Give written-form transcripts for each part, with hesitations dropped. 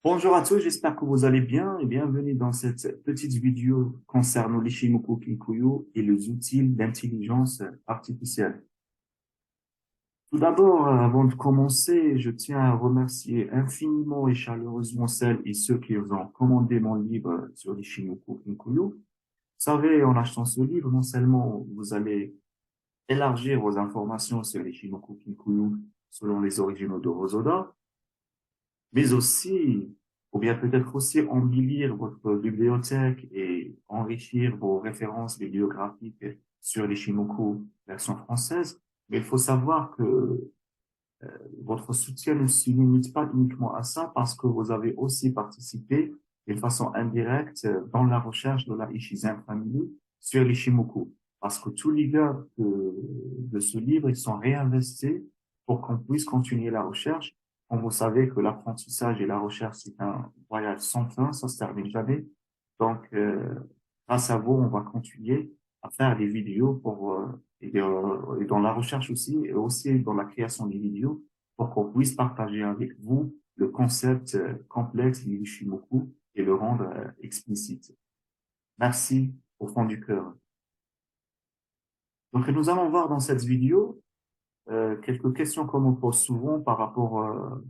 Bonjour à tous, j'espère que vous allez bien et bienvenue dans cette petite vidéo concernant l'Ishimoku Kikuyu et les outils d'intelligence artificielle. Tout d'abord, avant de commencer, je tiens à remercier infiniment et chaleureusement celles et ceux qui ont commandé mon livre sur l'Ishimoku Kikuyu. Vous savez, en achetant ce livre, non seulement vous allez élargir vos informations sur l'Ishimoku Kikuyu selon les originaux de Rosoda, mais aussi, ou bien peut-être aussi embellir votre bibliothèque et enrichir vos références bibliographiques sur les Shimoku version française. Mais il faut savoir que votre soutien ne se limite pas uniquement à ça parce que vous avez aussi participé de façon indirecte dans la recherche de la Ishizen Family sur les Shimoku. Parce que tous les gars de ce livre, ils sont réinvestis pour qu'on puisse continuer la recherche. Comme vous savez que l'apprentissage et la recherche, c'est un voyage sans fin, ça se termine jamais. Donc, grâce à vous, on va continuer à faire des vidéos et dans la recherche aussi, et aussi dans la création des vidéos pour qu'on puisse partager avec vous le concept complexe du Shimoku et le rendre explicite. Merci au fond du cœur. Donc, nous allons voir dans cette vidéo quelques questions qu'on me pose souvent par rapport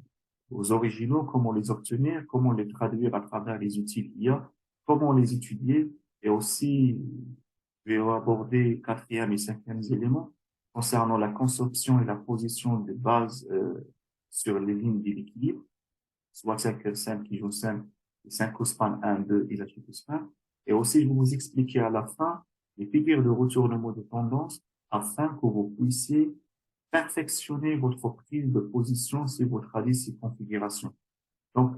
aux originaux, comment les obtenir, comment les traduire à travers les outils IA, comment les étudier, et aussi, je vais aborder quatrième et cinquième éléments concernant la conception et la position des bases sur les lignes de l'équilibre, soit 5 qui joue 5, 5 au span 1, 2 et la suite au span. Et aussi, je vais vous expliquer à la fin les figures de retournement de tendance afin que vous puissiez perfectionner votre prise de position si vous choisissez ces configurations. Donc,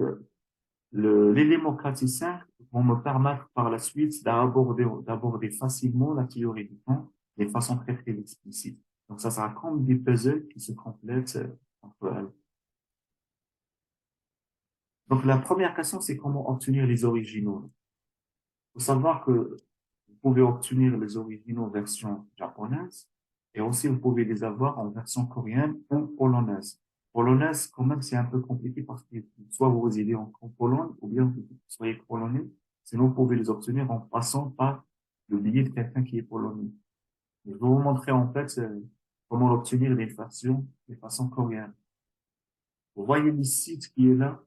l'élément 4 et 5 vont me permettre par la suite d'aborder facilement la théorie du temps de façon très, très explicite. Donc, ça sera comme des puzzles qui se complètent entre elles. Donc, la première question, c'est comment obtenir les originaux. Il faut savoir que vous pouvez obtenir les originaux en version japonaise et aussi vous pouvez les avoir en version coréenne ou polonaise. Polonaise, quand même, c'est un peu compliqué parce que soit vous résidez en Pologne ou bien vous soyez polonais. Sinon, vous pouvez les obtenir en passant par le billet de quelqu'un qui est polonais. Je vais vous montrer en fait comment obtenir les versions de façon coréenne. Vous voyez le site qui est là.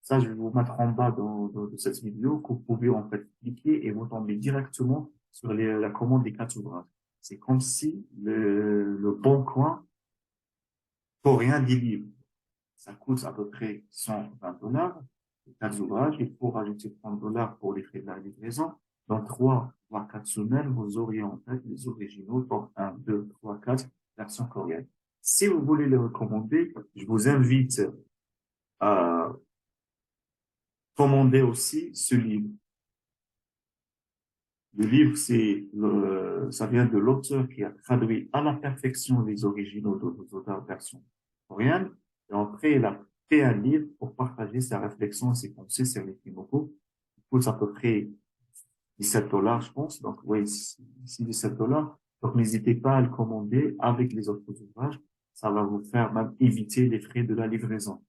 Ça, je vais vous mettre en bas de cette vidéo que vous pouvez en fait cliquer et vous tombez directement sur la commande des 4 ouvrages. C'est comme si le bon coin coréen des livres. Ça coûte à peu près $120, les 4 ouvrages. Il faut rajouter $30 pour les frais de la livraison. Dans 3 voire 4 semaines, vous auriez en fait les originaux pour 1, 2, 3, 4 versions coréennes. Si vous voulez les recommander, je vous invite à commander aussi ce livre. Le livre, ça vient de l'auteur qui a traduit à la perfection les originaux de nos auteurs version coréenne. Et après, il a fait un livre pour partager sa réflexion et ses pensées sur les Kimoku. Il coûte à peu près $17, je pense. Donc, oui, c'est $17. Donc, n'hésitez pas à le commander avec les autres ouvrages. Ça va vous faire même éviter les frais de la livraison.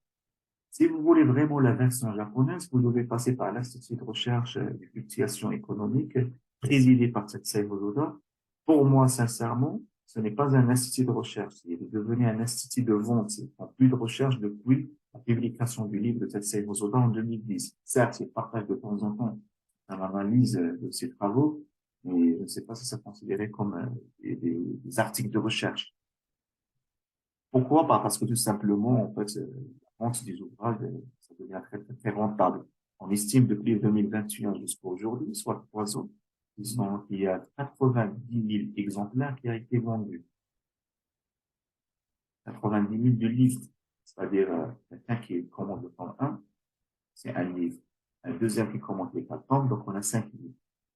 Si vous voulez vraiment la version japonaise, vous devez passer par l'Institut de recherche et fluctuations économiques, présidé par Setsai Hosoda. Pour moi, sincèrement, ce n'est pas un institut de recherche. Il est devenu un institut de vente. Ils font plus de recherche depuis la publication du livre de Setsai Hosoda en 2010. Certes, il partage de temps en temps une analyse de ses travaux, mais je ne sais pas si c'est considéré comme des articles de recherche. Pourquoi? Bah, parce que tout simplement, en fait, la vente des ouvrages, ça devient très, très, très rentable. On estime depuis 2021 jusqu'à aujourd'hui, soit 3 ans, il y a 90 000 exemplaires qui ont été vendus. 90 000 de livres. C'est-à-dire, quelqu'un qui commande le tome 1, c'est un livre. Un deuxième qui commande les 4 tomes, donc on a 5 livres.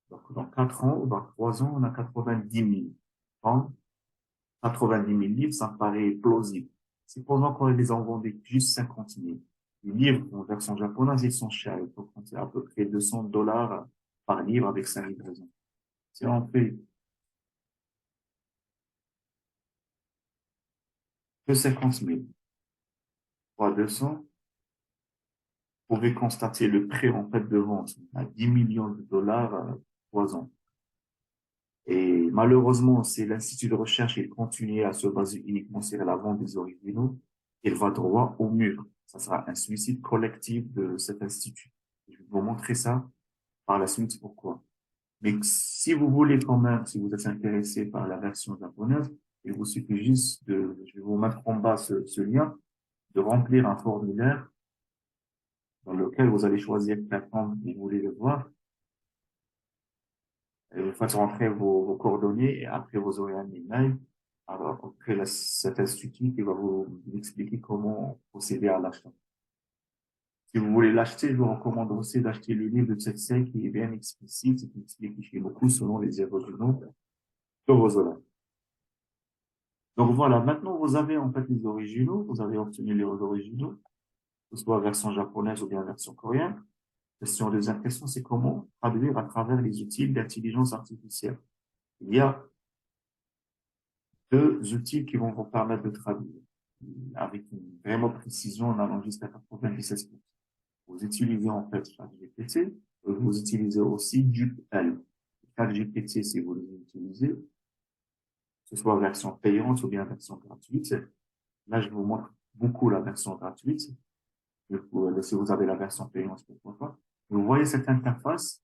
Donc, dans 4 ans ou dans 3 ans, on a 90 000 tomes. 90 000 livres, ça me paraît plausible. Cependant, quand ils les ont vendus juste 50 000, les livres en version japonaise, ils sont chers. Il faut compter à peu près $200 par livre avec sa livraison. Si on fait que 50 000 fois 200 pouvez constater le prix en fait de vente à 10 millions de dollars 3 ans. Et malheureusement, c'est l'Institut de recherche qui continue à se baser uniquement sur la vente des originaux. Il va droit au mur. Ça sera un suicide collectif de cet institut. Je vais vous montrer ça par la suite pourquoi. Mais si vous voulez quand même, si vous êtes intéressé par la version japonaise, il vous suffit juste je vais vous mettre en bas ce lien, de remplir un formulaire dans lequel vous allez choisir quelle forme vous voulez le voir. Et vous faites rentrer vos coordonnées et après vous aurez un email. Alors, après cet institut qui va vous expliquer comment procéder à l'achat. Si vous voulez l'acheter, je vous recommande aussi d'acheter le livre de Tsetsek qui est bien explicite et qui explique beaucoup selon les originaux de Rosola. Donc voilà, maintenant vous avez en fait les originaux, vous avez obtenu les originaux, que ce soit version japonaise ou bien version coréenne. Question de deuxième question, c'est comment traduire à travers les outils d'intelligence artificielle. Il y a deux outils qui vont vous permettre de traduire avec une vraiment précision en allant jusqu'à 97%. Vous utilisez en fait ChatGPT, vous utilisez aussi DeepL. ChatGPT, si vous l'utilisez, que ce soit version payante ou bien version gratuite. Là, je vous montre beaucoup la version gratuite. Si vous avez la version payante, pourquoi pas. Vous voyez cette interface,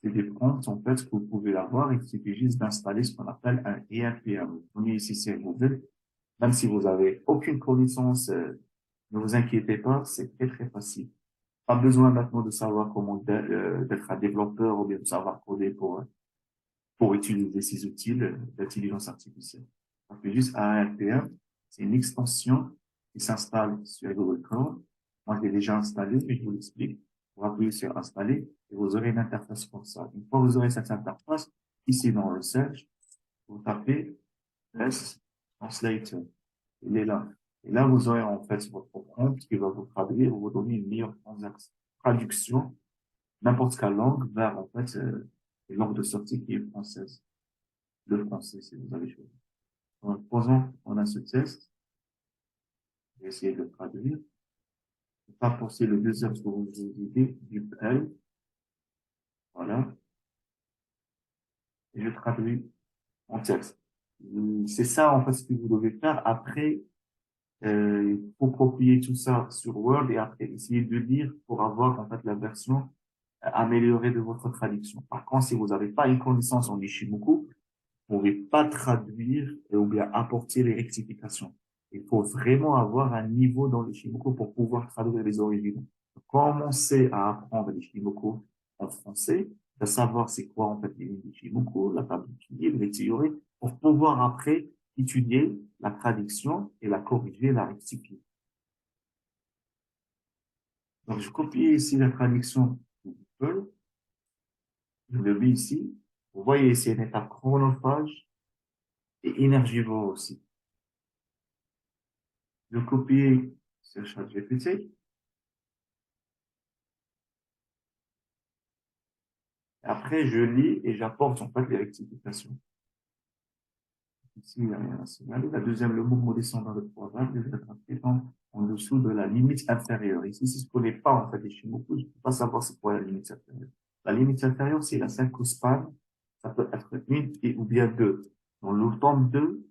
c'est des prompts, en fait, que vous pouvez avoir. Il suffit juste d'installer ce qu'on appelle un ERPM. Vous prenez ici, c'est Google. Même si vous avez aucune connaissance, ne vous inquiétez pas, c'est très, très facile. Pas besoin maintenant de savoir comment d'être un développeur ou bien de savoir coder pour utiliser ces outils d'intelligence artificielle. On fait juste ARPM, c'est une extension qui s'installe sur Google Chrome. Moi, je l'ai déjà installé, mais je vous l'explique. Vous appuyez sur installer et vous aurez une interface comme ça. Une fois que vous aurez cette interface, ici dans Research, vous tapez S Translator. Il est là. Et là, vous aurez en fait votre prompt qui va vous traduire ou vous donner une meilleure traduction, n'importe quelle langue, vers en fait une langue de sortie qui est française. Le français, si vous avez choisi. En posant, on a ce test. Je vais essayer de le traduire. Je vais pas forcer le deuxième pour vous aider, du L. Voilà. Et je traduis en texte. C'est ça, en fait, ce que vous devez faire. Après, il faut copier tout ça sur Word et après essayer de lire pour avoir, en fait, la version améliorée de votre traduction. Par contre, si vous n'avez pas une connaissance en Ishimoku, vous ne pouvez pas traduire ou bien apporter les rectifications. Il faut vraiment avoir un niveau dans l'Ishimoku pour pouvoir traduire les originaux. Commencer à apprendre l'Ishimoku en français, de savoir c'est quoi en fait l'Ishimoku, la table d'équilibre, les théories, pour pouvoir après étudier la traduction et la corriger, la rectifier. Donc, je copie ici la traduction de Google. Je le mets ici. Vous voyez ici une étape chronophage et énergivore aussi. Je copie sur ChatGPT. Après, je lis et j'apporte en fait les rectifications. Ici, il n'y a rien à signaler. La deuxième, le mouvement descendant de 3 vagues devrait être apprétant en dessous de la limite inférieure. Ici, si je ne connais pas en fait les Shimoku, je ne peux pas savoir c'est quoi la limite inférieure. La limite inférieure, c'est la 5 span. Ça peut être une et ou bien deux. Dans le tome 2,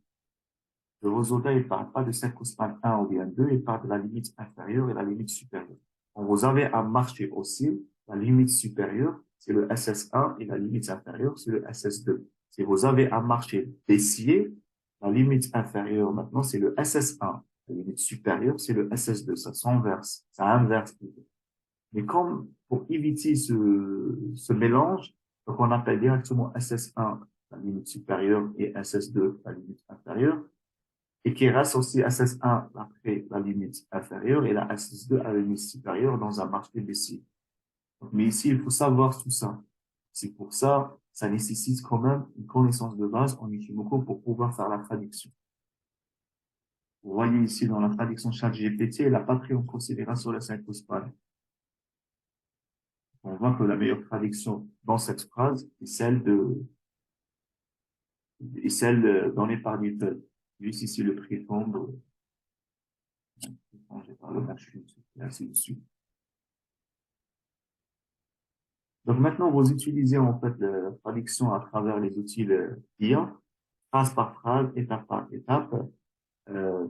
le Rosoda, il ne parle pas de 5 span 1 ou bien 2, il parle de la limite inférieure et la limite supérieure. Quand vous avez un marché aussi, la limite supérieure, c'est le SS1 et la limite inférieure, c'est le SS2. Si vous avez un marché baissier, la limite inférieure maintenant, c'est le SS1. La limite supérieure, c'est le SS2. Ça s'inverse. Ça inverse plutôt. Mais comme pour éviter ce mélange, donc on appelle directement SS1 la limite supérieure et SS2 la limite inférieure, et qui reste aussi SS1 après la limite inférieure et la SS2 à la limite supérieure dans un marché baissier. Mais ici, il faut savoir tout ça. C'est pour ça, ça nécessite quand même une connaissance de base en Ichimoku pour pouvoir faire la traduction. Vous voyez ici dans la traduction ChatGPT, elle n'a pas pris en considération la synchrospan. On voit que la meilleure traduction dans cette phrase est celle donnée par Newton. Juste ici, le prix tombe, j'ai par le machin, et ainsi de suite. Donc maintenant, vous utilisez en fait la traduction à travers les outils IA, phrase par phrase, étape par étape.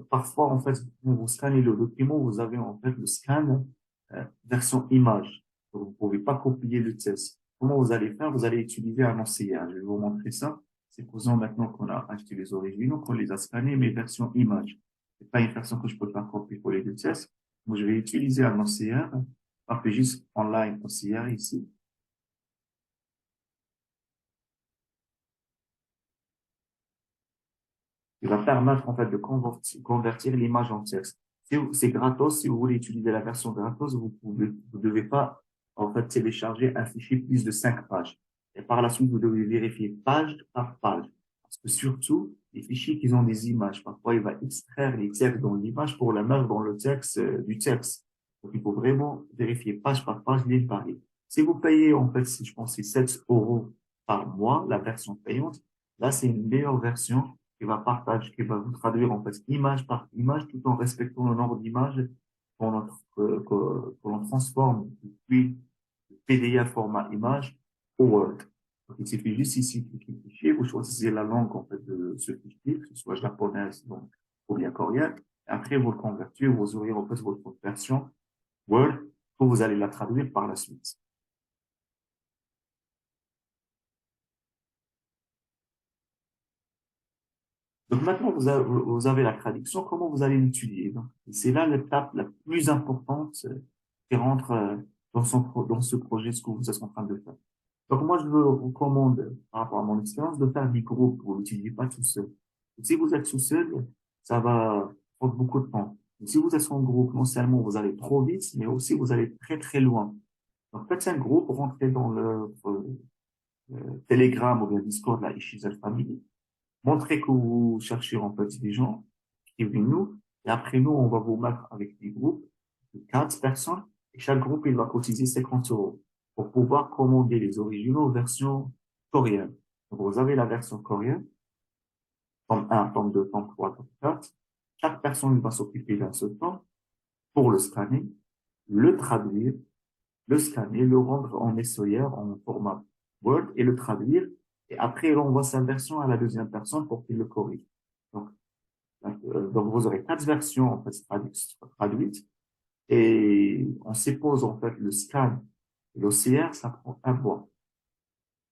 Parfois, en fait, quand vous scannez le document, vous avez en fait le scan version image. Donc, vous pouvez pas copier le texte. Comment vous allez faire? Vous allez utiliser un OCR. Je vais vous montrer ça. C'est posant maintenant qu'on a acheté les originaux, qu'on les a scannés, mais version image. C'est pas une version que je peux pas copier pour les deux textes. Donc, je vais utiliser un OCR. Je juste online OCR ici. Il va permettre en fait de convertir l'image en texte. C'est gratos, si vous voulez utiliser la version gratos, vous devez pas en fait télécharger un fichier plus de 5 pages. Et par la suite, vous devez vérifier page par page. Parce que surtout, les fichiers qui ont des images, parfois il va extraire les textes dans l'image pour la mettre dans le texte du texte. Donc il faut vraiment vérifier page par page, ligne par ligne. Si vous payez en fait, si je pense, c'est 7 euros par mois, la version payante, là c'est une meilleure version qui va vous traduire en fait image par image tout en respectant le nombre d'images qu'on transforme depuis le PDF format image au Word. Donc, il suffit juste ici de cliquer fichier, vous choisissez la langue en fait de ce fichier, que ce soit japonaise donc, ou bien coréenne. Après, vous le convertissez, vous aurez en fait votre version Word que vous allez la traduire par la suite. Donc maintenant, vous avez la traduction, comment vous allez l'étudier? Donc, c'est là l'étape la plus importante qui rentre dans ce projet, ce que vous êtes en train de faire. Donc moi, je vous recommande, par rapport à mon expérience, de faire des groupes. Vous n'utilisez pas tout seul. Si vous êtes tout seul, ça va prendre beaucoup de temps. Et si vous êtes en groupe, non seulement vous allez trop vite, mais aussi vous allez très très loin. Donc faites un groupe, rentrez dans le Telegram ou bien Discord, la Ishizel Family. Montrez que vous cherchez en fait des gens, écrivez-nous, et après nous, on va vous mettre avec des groupes de 15 personnes, et chaque groupe, il va cotiser 50 euros pour pouvoir commander les originaux version coréenne. Donc, vous avez la version coréenne, tome 1, tome 2, tome 3, tome 4. Chaque personne va s'occuper d'un seul tome pour le scanner, le traduire, le scanner, le rendre en SOR, en format Word, et le traduire, et après, il envoie sa version à la deuxième personne pour qu'il le corrige. Donc, donc, vous aurez 4 versions en fait traduites et on suppose en fait le scan et l'OCR, ça prend un mois.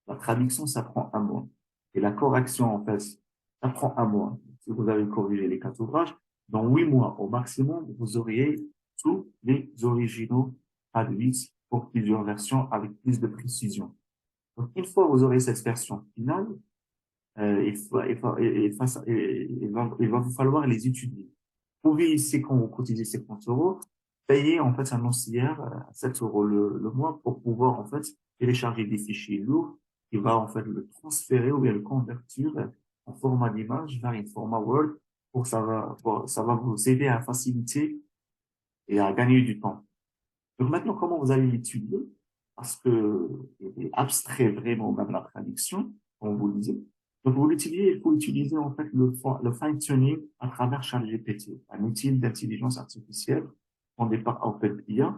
La traduction, ça prend un mois. Et la correction, en fait, ça prend un mois. Si vous avez corrigé les 4 ouvrages, dans 8 mois au maximum, vous auriez tous les originaux traduits pour plusieurs versions avec plus de précision. Donc, une fois que vous aurez cette version finale, il va vous falloir les étudier. Vous pouvez ici, quand vous cotisez 50 euros, payer en fait un ancillaire à 7 euros le mois pour pouvoir en fait télécharger des fichiers lourds qui va en fait le transférer ou bien le convertir en format d'image vers un format Word ça va vous aider à faciliter et à gagner du temps. Donc maintenant, comment vous allez l'étudier? Parce que il est abstrait vraiment même la traduction, comme vous le disiez. Donc vous l'utilisez, il faut utiliser en fait le fine-tuning à travers ChatGPT, un outil d'intelligence artificielle fondé par OpenAI.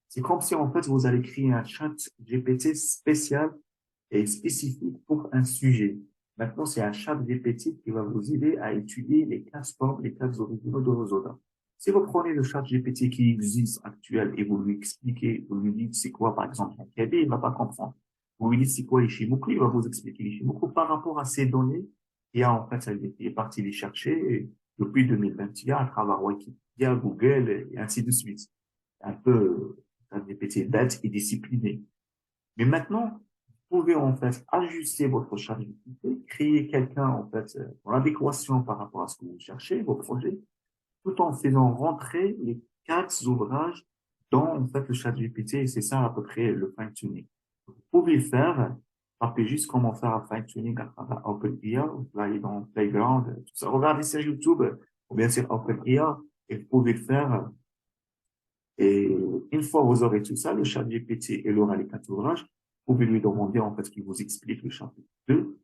C'est comme si en fait vous allez créer un chat GPT spécial et spécifique pour un sujet. Maintenant, c'est un chat GPT qui va vous aider à étudier les 15 formes, les 15 originaux de vos auteurs. Si vous prenez le chat GPT qui existe actuel et vous lui expliquez, vous lui dites c'est quoi, par exemple, un KB, il va pas comprendre. Vous lui dites c'est quoi Ishimoku, il va vous expliquer Ishimoku par rapport à ces données. Il y a, en fait, il est parti les chercher depuis 2021 à travers Wikipédia, Google et ainsi de suite. Un peu, chat GPT bête et discipliné. Mais maintenant, vous pouvez en fait ajuster votre chat GPT, créer quelqu'un en fait en adéquation par rapport à ce que vous cherchez, vos projets, tout en faisant rentrer les 4 ouvrages dans en fait le chat GPT et c'est ça à peu près le fine-tuning. Vous pouvez le faire, tapez juste comment faire un fine-tuning à travers OpenAI, vous allez dans Playground, tout ça. Regardez sur YouTube ou bien sur OpenAI et vous pouvez le faire. Et une fois que vous aurez tout ça, le chat GPT, il aura les 4 ouvrages. Vous pouvez lui demander en fait qu'il vous explique le chapitre 2,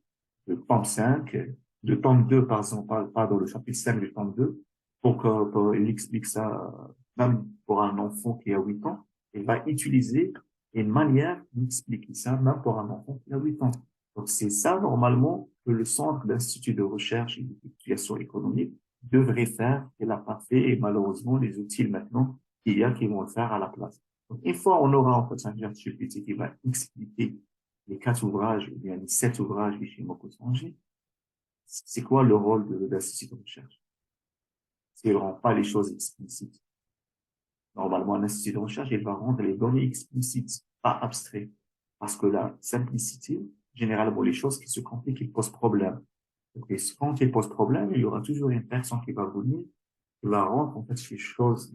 le tome 5, le tome 2, par exemple, pardon, le chapitre 5 du tome 2, pour il explique ça même pour un enfant qui a 8 ans. Il va utiliser et une manière d'expliquer ça, même pour un enfant qui a 8 ans. Donc, c'est ça, normalement, que le Centre d'Institut de recherche et d'étudiation économique devrait faire, qu'elle n'a pas fait, et malheureusement, les outils maintenant, il y a qui vont le faire à la place. Donc, une fois, on aura en fait un ChatGPT qui va expliquer les 4 ouvrages, ou bien les 7 ouvrages du Shimoku Sanji. C'est quoi le rôle de l'Institut de recherche? C'est qu'il ne rend pas les choses explicites. Normalement, un institut de recherche, il va rendre les données explicites, pas abstraites. Parce que la simplicité, généralement, les choses qui se compliquent, ils posent problème. Donc, et quand ils posent problème, il y aura toujours une personne qui va venir, qui va rendre, en fait, ces choses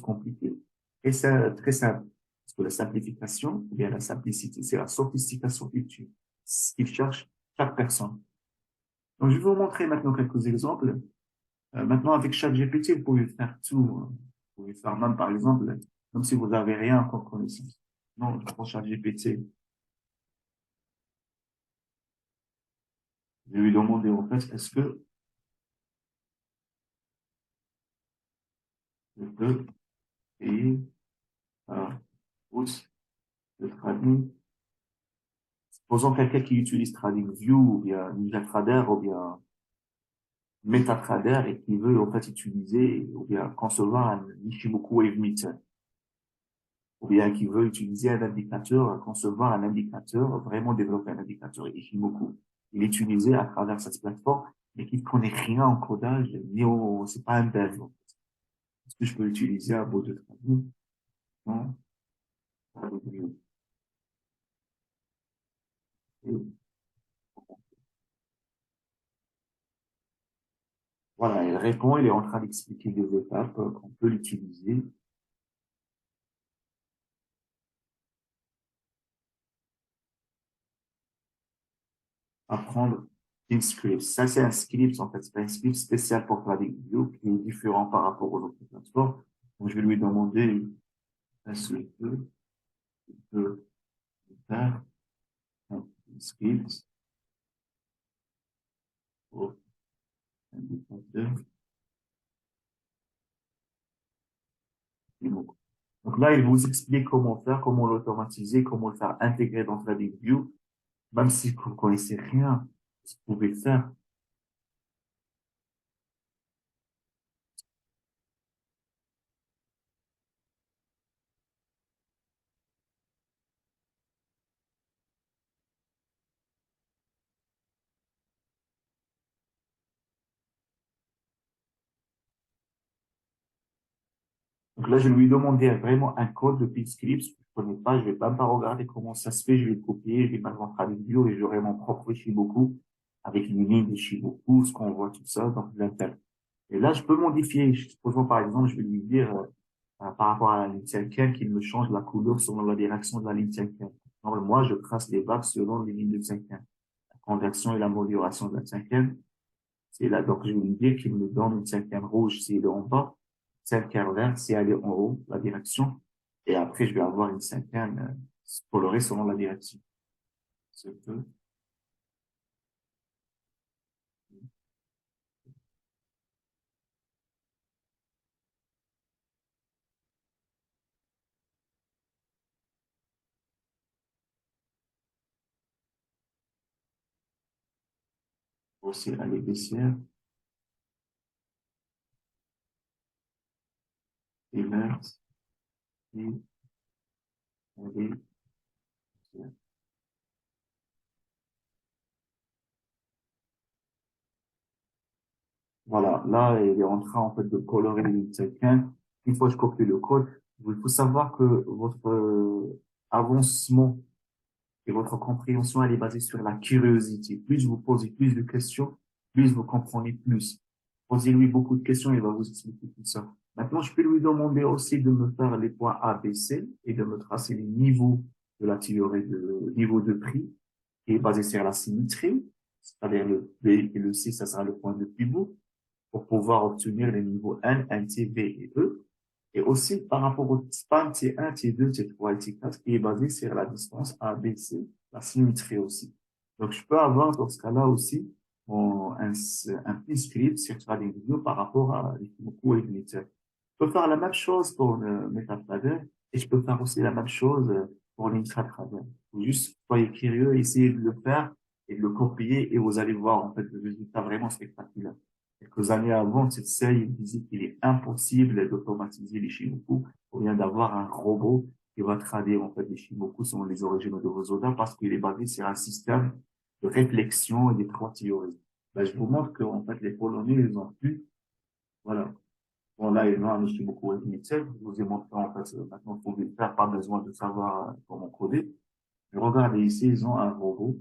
compliquées. Et c'est très simple. Parce que la simplification, ou bien la simplicité, c'est la sophistication ultime. C'est ce qu'il cherche chaque personne. Donc, je vais vous montrer maintenant quelques exemples. Maintenant, avec ChatGPT, vous pouvez faire tout, hein. Vous pouvez faire même, par exemple, même si vous n'avez rien comme connaissance. Non, je prends ChatGPT. Je vais lui demander, en fait, est-ce que je peux payer, outre le trading? Supposons quelqu'un qui utilise TradingView, ou bien NinjaTrader, ou bien MetaTrader, et qui veut, en fait, utiliser, ou bien concevoir un Nishimoku WaveMeter, ou bien qui veut utiliser un indicateur, concevoir un indicateur, vraiment développer un indicateur Ishimoku. Il est utilisé à travers cette plateforme, mais qui ne connaît rien en codage, ni au, c'est pas un dev. Est-ce que je peux utiliser un bot de trading? Non. Et voilà, il répond, il est en train d'expliquer des étapes qu'on peut l'utiliser. Apprendre une script. Ça, c'est un script, en fait. C'est un script spécial pour TradingView qui est différent par rapport aux autres plateformes. Donc, je vais lui demander, est-ce que je peux faire un script pour indicateur Immoko. Donc là, il vous explique comment faire, comment l'automatiser, comment le faire intégrer dans TradingView. Même si vous ne connaissez rien, vous pouvez le faire. Donc là, je lui ai demandé vraiment un code de PitScript. Je ne connais pas, je vais même pas regarder comment ça se fait. Je vais le copier, je vais mettre dans TradingView et j'aurai mon propre Shimoku avec une ligne de Shimoku, ce qu'on voit tout ça, donc je l'intègre. Et là, je peux modifier. Supposons, par exemple, je vais lui dire, par rapport à la ligne cinquième, qu'il me change la couleur selon la direction de la ligne cinquième. Donc, moi, je trace les vagues selon les lignes de cinquième. La conversion et la modulation de la cinquième, c'est là. Donc, je vais lui dire qu'il me donne une cinquième rouge si elle est en bas, cinquième vert si elle est en haut, la direction. Et après, je vais avoir une cinquième colorée selon la direction. C'est peu. Aussi, la baissière, et verte, et la baissière. Voilà, là, il est en train, en fait, de colorer les lignes cinquième. Une fois que je copie le code, il faut savoir que votre avancement et votre compréhension, elle est basée sur la curiosité. Plus vous posez plus de questions, plus vous comprenez plus. Posez-lui beaucoup de questions, il va vous expliquer tout ça. Maintenant, je peux lui demander aussi de me faire les points A, B, C et de me tracer les niveaux de la théorie de niveau de prix qui est basé sur la symétrie, c'est-à-dire le B et le C, ça sera le point de pivot pour pouvoir obtenir les niveaux N, T, B et E. Et aussi par rapport au span T1, T2, T3 et T4 qui est basé sur la distance ABC, la symétrie aussi. Donc, je peux avoir dans ce cas-là aussi un petit script sur TradingView par rapport à l'Ichimoku et l'Uniter. Je peux faire la même chose pour le MetaTrader et je peux faire aussi la même chose pour l'intratrader. Faut juste, soyez curieux, essayez de le faire et de le copier et vous allez voir, en fait, le résultat vraiment spectaculaire. Quelques années avant, cette série disait qu'il est impossible d'automatiser les Shimoku ou bien d'avoir un robot qui va traduire, en fait, les Shimoku selon les origines de vos odas parce qu'il est basé sur un système de réflexion et des trois théories. Ben, je vous montre que, en fait, les Polonais, ils ont pu, voilà. Bon, là, il y a un Shimoku Initial. Je vous ai montré, en fait, maintenant, vous pouvez le faire, pas besoin de savoir comment coder. Mais regardez ici, ils ont un robot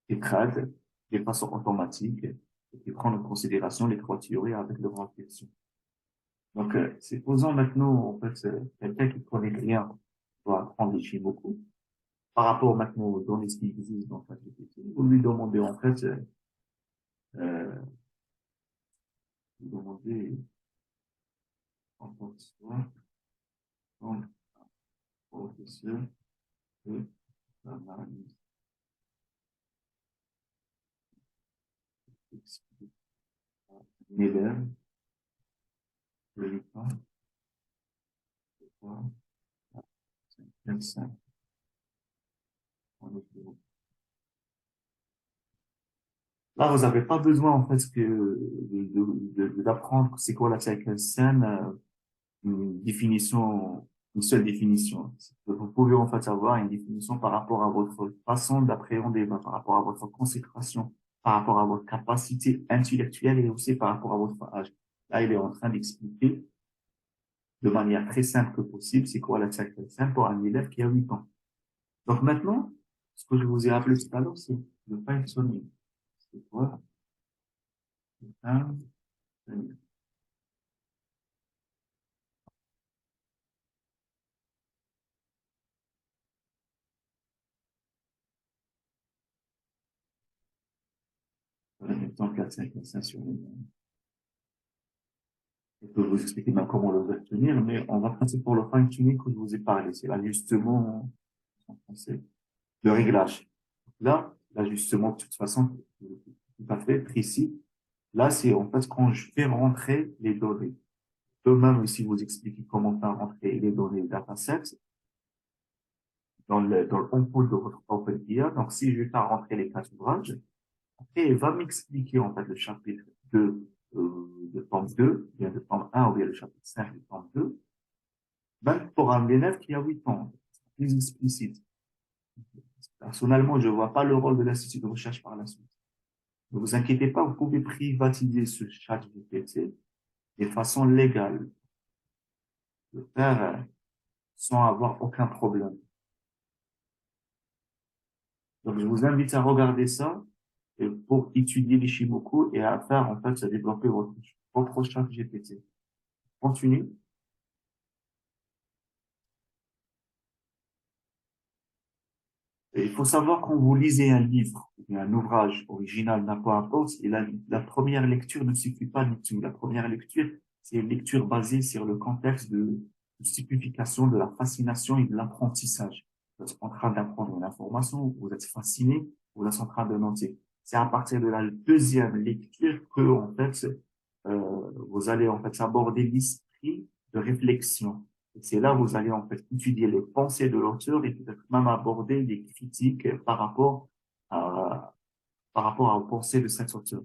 qui trade de façon automatique et qui prend en considération les trois théories avec leur réflexion. Donc, supposons maintenant, en fait, quelqu'un qui connaît rien doit apprendre les Shimoku. Par rapport maintenant aux données qui existent dans ChatGPT, vous lui demandez, en fait, vous demandez, en tant que soi, en professeur de l'analyse explique un élève de l'école, quoi, c'est un simple, en l'occurrence. Là, vous n'avez pas besoin, en fait, d'apprendre c'est quoi la cycle scène, une définition, une seule définition. Vous pouvez, en fait, avoir une définition par rapport à votre façon d'appréhender, ben, par rapport à votre consécration, par rapport à votre capacité intellectuelle et aussi par rapport à votre âge. Là, il est en train d'expliquer de manière très simple que possible c'est quoi la cycle scène pour un élève qui a 8 ans. Donc maintenant, ce que je vous ai appelé tout à l'heure, c'est le fine-tuning. C'est quoi? Le fine-tuning. En même temps que la synchronisation sur les je peux vous expliquer même comment le obtenir, mais on va passer pour le fine-tuning que je vous ai parlé. C'est l'ajustement en français, le réglage. Là, l'ajustement, de toute façon, tout à fait précis. Là, c'est en fait quand je fais rentrer les données. Je peux même aussi vous expliquer comment faire rentrer les données dataset dans le input de votre OpenIA. Donc, si je vais faire rentrer les quatre ouvrages, et il va m'expliquer en fait le chapitre 2 de tome 2, bien de tome 1 ou bien le chapitre 5 de tome 2, même pour un élève qui a 8 ans, c'est plus explicite. Personnellement, je ne vois pas le rôle de l'institut de recherche par la suite. Ne vous inquiétez pas, vous pouvez privatiser ce chat GPT de façon légale, le faire sans avoir aucun problème. Donc, je vous invite à regarder ça pour étudier les Shimoku et à faire, en fait, à développer votre propre chat GPT. Continue. Et il faut savoir quand vous lisez un livre, ou bien un ouvrage original, peu importe, et la première lecture ne suffit pas du tout. La première lecture, c'est une lecture basée sur le contexte de signification, de la fascination et de l'apprentissage. Vous êtes en train d'apprendre une information, vous êtes fasciné, vous êtes en train de noter. C'est à partir de la deuxième lecture que, en fait, vous allez, en fait, aborder l'esprit de réflexion. C'est là où vous allez en fait étudier les pensées de l'auteur et peut-être même aborder des critiques par rapport aux pensées de cet auteur.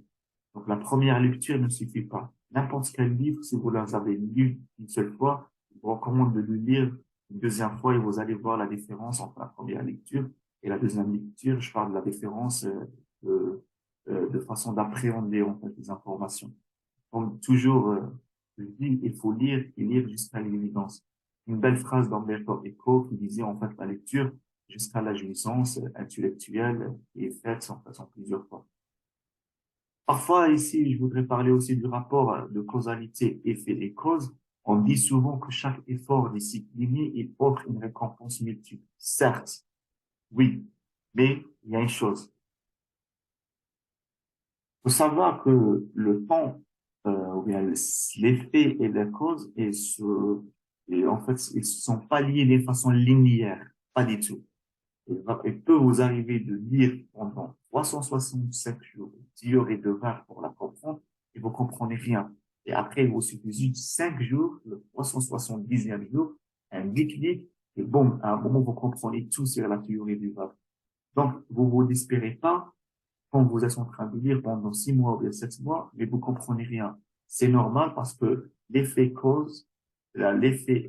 Donc la première lecture ne suffit pas. N'importe quel livre, si vous les avez lu une seule fois, je vous recommande de le lire une deuxième fois et vous allez voir la différence entre la première lecture et la deuxième lecture. Je parle de la différence de façon d'appréhender en fait les informations. Comme toujours, je dis, il faut lire et lire jusqu'à l'évidence. Une belle phrase d'Umberto Eco qui disait en fait la lecture jusqu'à la jouissance intellectuelle est faite en faisant plusieurs fois. Parfois ici, je voudrais parler aussi du rapport de causalité, effet et cause. On dit souvent que chaque effort discipliné, il offre une récompense multiple. Certes, oui, mais il y a une chose. Il faut savoir que le temps, ou bien l'effet et la cause, et en fait, ils ne sont pas liés de façon linéaire, pas du tout. Il peut vous arriver de lire pendant 365 jours, 10 heures et 2 heures pour la comprendre, et vous comprenez rien. Et après, il vous suffit juste 5 jours, le 370e jour, un déclic, Et bon, à un moment, vous comprenez tout sur la théorie du vague. Donc, vous vous désespérez pas quand vous êtes en train de lire pendant 6 mois ou bien 7 mois, mais vous comprenez rien. C'est normal parce que l'effet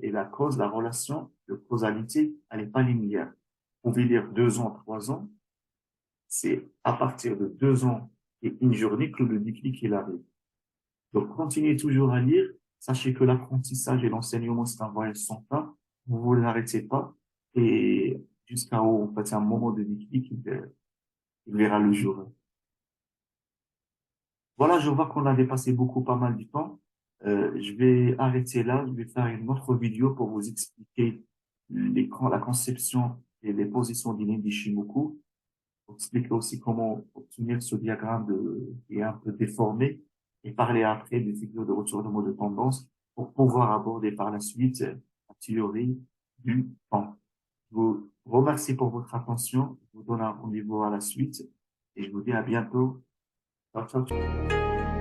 et la cause, la relation de causalité, elle n'est pas linéaire. Vous pouvez lire 2 ans, 3 ans, c'est à partir de 2 ans et une journée que le déclic il arrive. Donc, continuez toujours à lire. Sachez que l'apprentissage et l'enseignement, c'est un voyage sans fin. Vous ne l'arrêtez pas. Et jusqu'à où, en fait, c'est un moment de déclic, il verra le jour. Voilà, je vois qu'on a dépassé pas mal du temps. Je vais arrêter là. Je vais faire une autre vidéo pour vous expliquer la conception et les positions du d'Ishimoku. Pour expliquer aussi comment obtenir ce diagramme qui est un peu déformé et parler après des figures de retournement de tendance pour pouvoir aborder par la suite la théorie du temps. Je vous remercie pour votre attention. Je vous donne un rendez-vous à la suite et je vous dis à bientôt. Ciao, ciao.